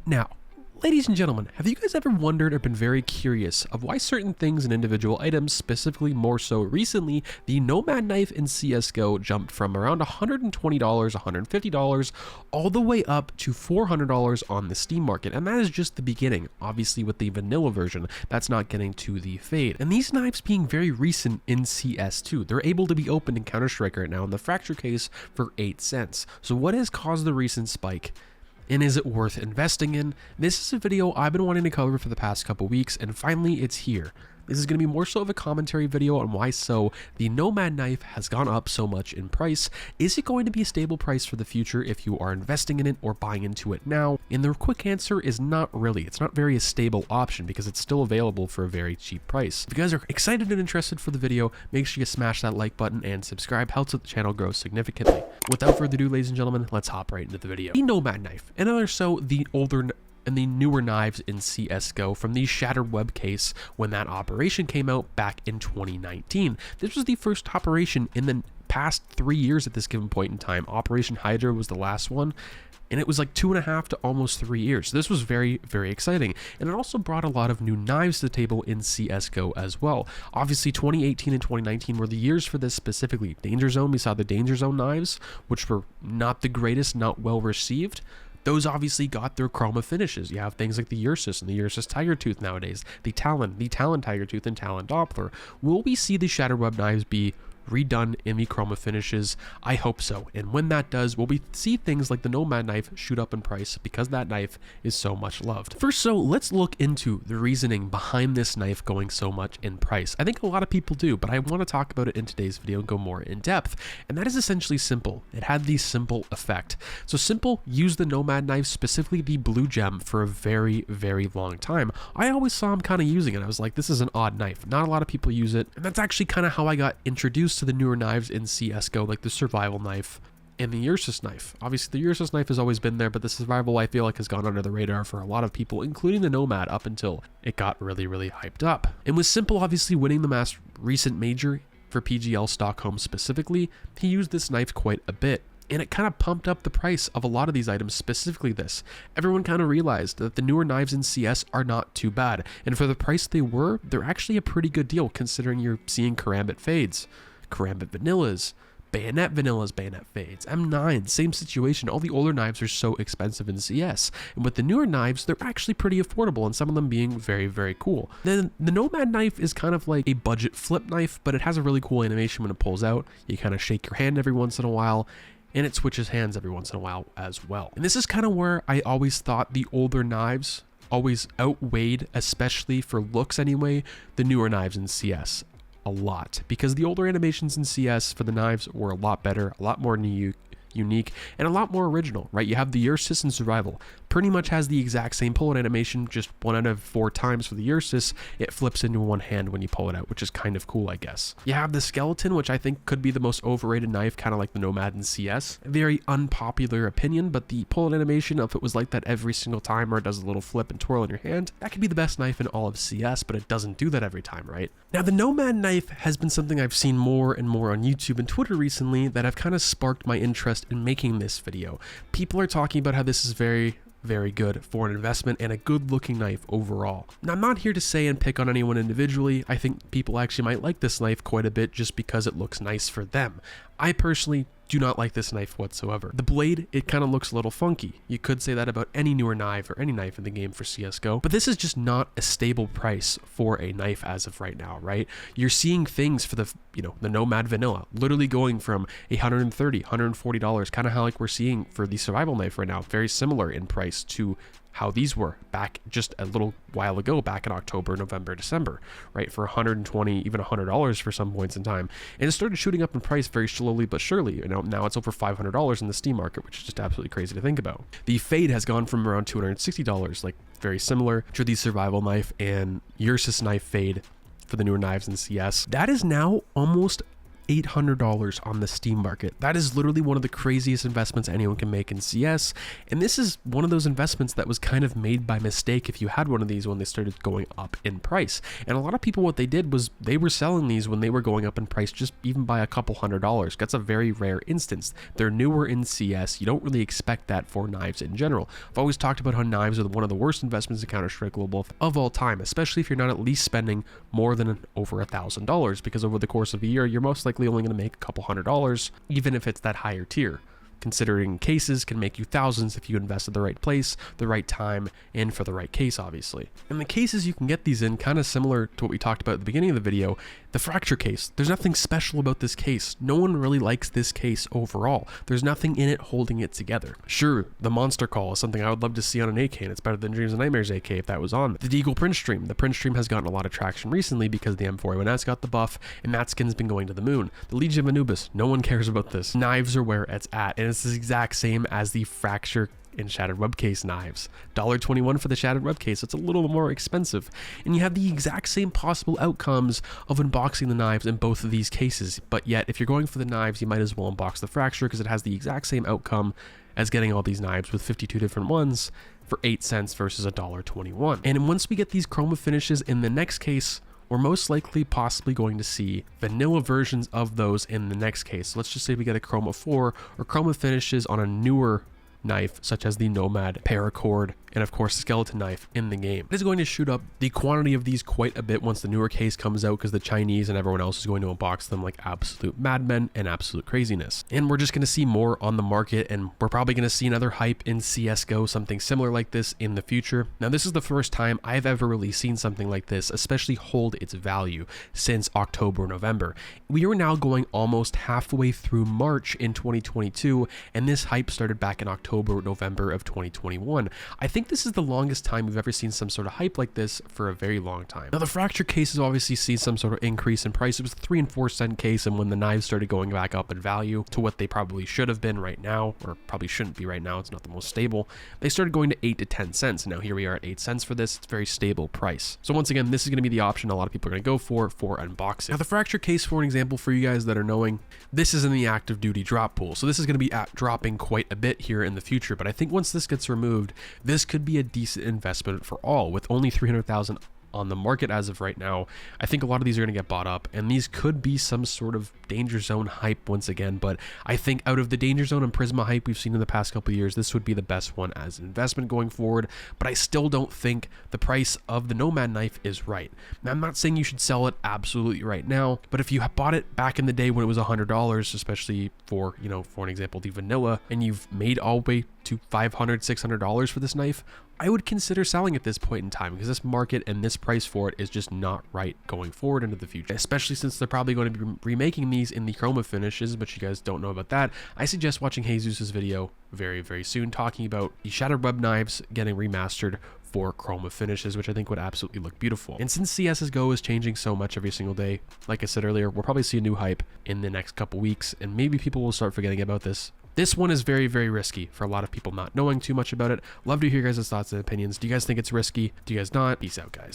Now, ladies and gentlemen, have you guys ever wondered or been very curious of why certain things and individual items, specifically more so recently, the Nomad knife in CSGO jumped from around $120, $150, all the way up to $400 on the Steam market? And that is just the beginning. Obviously with the vanilla version, that's not getting to the fade. And these knives being very recent in CS2, they're able to be opened in Counter-Strike right now in the fracture case for 8 cents. So what has caused the recent spike? And is it worth investing in? This is a video I've been wanting to cover for the past couple weeks, and finally it's here. This is going to be more so of a commentary video on why the Nomad knife has gone up so much in price. Is it going to be a stable price for the future if you are investing in it or buying into it now? And the quick answer is not really. It's not very a stable option because it's still available for a very cheap price. If you guys are excited and interested for the video, make sure you smash that like button and subscribe. Helps the channel grow significantly. Without further ado, ladies and gentlemen, let's hop right into the video. The Nomad knife, and also the older and the newer knives in CSGO from the shattered web case when that operation came out back in 2019. This was the first operation in the past 3 years at this given point in time. Operation Hydra was the last one, and it was like 2.5 to almost 3 years. So this was very, very exciting. And it also brought a lot of new knives to the table in CSGO as well. Obviously 2018 and 2019 were the years for this specifically. Danger Zone, we saw the Danger Zone knives, which were not the greatest, not well received. Those obviously got their chroma finishes. You have things like the Ursus and the Ursus Tiger Tooth nowadays, the Talon Tiger Tooth and Talon Doppler. Will we see the Shattered Web knives be redone in the chroma finishes? I hope so. And when that does, will we see things like the Nomad knife shoot up in price because that knife is so much loved? First, let's look into the reasoning behind this knife going so much in price. I think a lot of people do, but I want to talk about it in today's video and go more in depth. And that is essentially simple. It had the simple effect. So simple used the Nomad knife, specifically the blue gem, for a very, very long time. I always saw him kind of using it. I was like, this is an odd knife. Not a lot of people use it. And that's actually kind of how I got introduced to the newer knives in CSGO, like the survival knife and the Ursus knife. Obviously the Ursus knife has always been there, but the survival I feel like has gone under the radar for a lot of people, including the Nomad, up until it got really, really hyped up. And with Simple obviously winning the recent major for PGL Stockholm specifically, he used this knife quite a bit. And it kind of pumped up the price of a lot of these items, specifically this. Everyone kind of realized that the newer knives in CS are not too bad. And for the price they were, they're actually a pretty good deal considering you're seeing Karambit fades, Karambit vanillas, Bayonet vanillas, Bayonet fades, M9, same situation. All the older knives are so expensive in CS. And with the newer knives, they're actually pretty affordable, and some of them being very, very cool. Then the Nomad knife is kind of like a budget flip knife, but it has a really cool animation when it pulls out. You kind of shake your hand every once in a while, and it switches hands every once in a while as well. And this is kind of where I always thought the older knives always outweighed, especially for looks anyway, the newer knives in CS a lot, because the older animations in CS for the knives were a lot better, a lot more unique, and a lot more original, right? You have the Ursus in Survival, pretty much has the exact same pull-out animation, just 1 out of 4 times for the Ursus, it flips into one hand when you pull it out, which is kind of cool, I guess. You have the Skeleton, which I think could be the most overrated knife, kind of like the Nomad in CS. A very unpopular opinion, but the pull-out animation, if it was like that every single time, or it does a little flip and twirl in your hand, that could be the best knife in all of CS, but it doesn't do that every time, right? Now, the Nomad knife has been something I've seen more and more on YouTube and Twitter recently that have kind of sparked my interest in making this video. People are talking about how this is very, very good for an investment and a good looking knife overall. Now, I'm not here to say and pick on anyone individually. I think people actually might like this knife quite a bit just because it looks nice for them. I personally do not like this knife whatsoever. The blade, it kind of looks a little funky. You could say that about any newer knife or any knife in the game for CSGO, but this is just not a stable price for a knife as of right now, right? You're seeing things for the, the Nomad Vanilla, literally going from $130, $140, kind of how like we're seeing for the survival knife right now, very similar in price to how these were back just a little while ago, back in October, November, December, right? For $120, even $100 for some points in time. And it started shooting up in price very slowly but surely. Now it's over $500 in the Steam market, which is just absolutely crazy to think about. The Fade has gone from around $260, like very similar to the survival knife and Ursus knife Fade for the newer knives in CS. That is now almost $800 on the Steam market. That is literally one of the craziest investments anyone can make in CS, and this is one of those investments that was kind of made by mistake if you had one of these when they started going up in price. And a lot of people, what they did was they were selling these when they were going up in price just even by a couple $100s. That's a very rare instance. They're newer in CS. You don't really expect that for knives in general. I've always talked about how knives are one of the worst investments in Counter-Strike Global of all time, especially if you're not at least spending more than over $1,000, because over the course of a year, you're most likely only going to make a couple $100s, even if it's that higher tier. Considering cases can make you thousands if you invest at the right place, the right time, and for the right case, obviously. And the cases you can get these in, kind of similar to what we talked about at the beginning of the video, the fracture case. There's nothing special about this case. No one really likes this case overall. There's nothing in it holding it together. Sure, the Monster Call is something I would love to see on an AK, and it's better than Dreams and Nightmares AK if that was on. The Deagle Prince Stream. The Prince Stream has gotten a lot of traction recently because the M4A1S got the buff, and that skin's been going to the moon. The Legion of Anubis. No one cares about this. Knives are where it's at, and it's the exact same as the fracture and shattered web case knives. $1.21 for the shattered web case. It's a little more expensive, and you have the exact same possible outcomes of unboxing the knives in both of these cases. But yet, if you're going for the knives, you might as well unbox the fracture because it has the exact same outcome as getting all these knives with 52 different ones for 8 cents versus $1.21. And once we get these chroma finishes in the next case, we're most likely possibly going to see vanilla versions of those in the next case. So let's just say we get a chroma 4 or chroma finishes on a newer knife, such as the Nomad Paracord, and of course the skeleton knife in the game. It is going to shoot up the quantity of these quite a bit once the newer case comes out, because the Chinese and everyone else is going to unbox them like absolute madmen and absolute craziness. And we're just going to see more on the market, and we're probably going to see another hype in CSGO, something similar like this in the future. Now, this is the first time I've ever really seen something like this, especially hold its value, since October, November. We are now going almost halfway through March in 2022, and this hype started back in October, November of 2021. I think this is the longest time we've ever seen some sort of hype like this for a very long time. Now, the fracture case has obviously seen some sort of increase in price. It was a 3 and 4 cent case, and when the knives started going back up in value to what they probably should have been right now, or probably shouldn't be right now, it's not the most stable, they started going to 8 to 10 cents. Now here we are at 8 cents for this. It's a very stable price. So once again, this is going to be the option a lot of people are going to go for unboxing. Now, the fracture case, for an example, for you guys that are knowing, this is in the active duty drop pool. So this is going to be dropping quite a bit here in the future, but I think once this gets removed, this could be a decent investment for all. With only 300,000 on the market as of right now, I think a lot of these are going to get bought up, and these could be some sort of danger zone hype once again. But I think out of the danger zone and Prisma hype we've seen in the past couple of years, this would be the best one as an investment going forward. But I still don't think the price of the Nomad knife is right. Now, I'm not saying you should sell it absolutely right now, but if you bought it back in the day when it was $100, especially for, you know, for an example, the vanilla, and you've made all the way to $500, $600 for this knife, I would consider selling at this point in time, because this market and this price for it is just not right going forward into the future, especially since they're probably going to be remaking these in the chroma finishes, but you guys don't know about that. I suggest watching Jesus's video very, very soon talking about the shattered web knives getting remastered for chroma finishes, which I think would absolutely look beautiful. And since CSGO is changing so much every single day, like I said earlier, we'll probably see a new hype in the next couple weeks, and maybe people will start forgetting about this. This one is very, very risky for a lot of people not knowing too much about it. Love to hear your guys' thoughts and opinions. Do you guys think it's risky? Do you guys not? Peace out, guys.